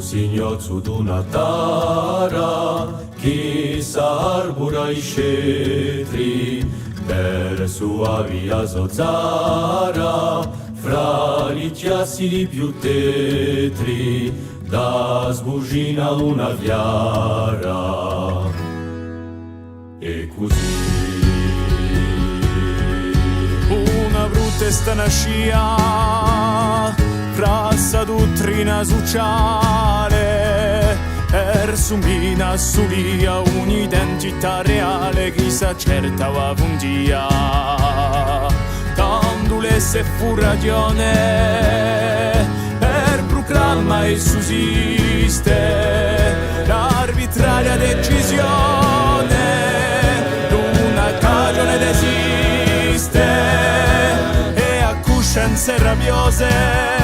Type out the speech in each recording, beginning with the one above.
Signor su d'una tara, chi s'arbora i cetri, per sua via zozzara, fra gli chiassi più tetri, da sbugina una viara. E così una brutta stanascia fra sa dottrina sociale per sumina sulia un'identità reale che s'accertava un dia tandulesse fu ragione per proclama e susiste l'arbitraria decisione d'una cagione desiste e a coscienze rabiose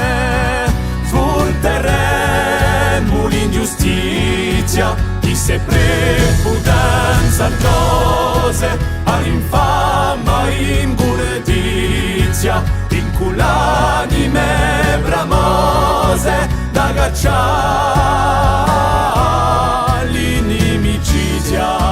sul terreno l'ingiustizia chi se prepudenza cose all'infama imburetizia inculanime bramose da cacciare l'inimicizia.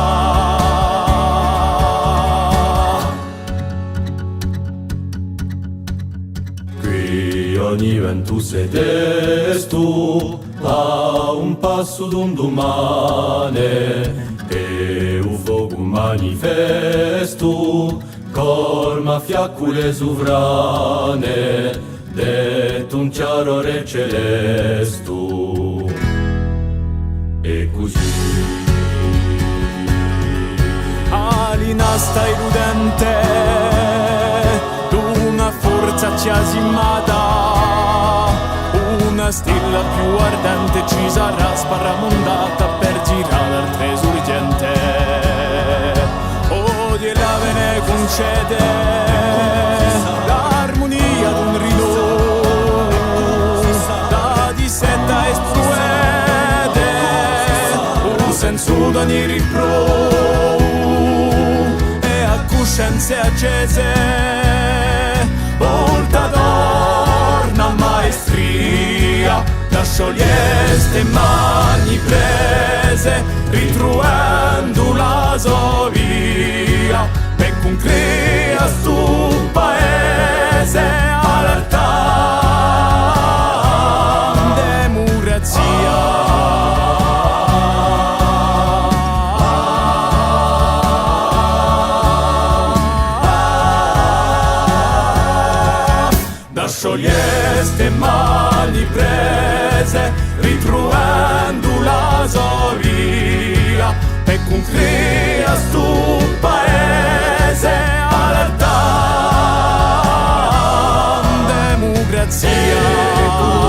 Ogni vento sedestu a un passo d'un domane e un fuoco manifesto colma fiaccule sovrane detto un chiaro re celestu e così alinasta illudente d'una forza ciasimata una stella più ardente ci sarà sparramondata per girare al tresurgente odia la ve ne concede l'armonia d'un ridò da dissetta espruede un senso d'ogni ripro e a coscienze accese volta d'orna maestria da scioglieste mani prese ritruendo la sua via e con crea stu paese all'altà democrazia. Scioglieste mani prese ritruendo la sua via e con crea stu paese all'altà democrazia.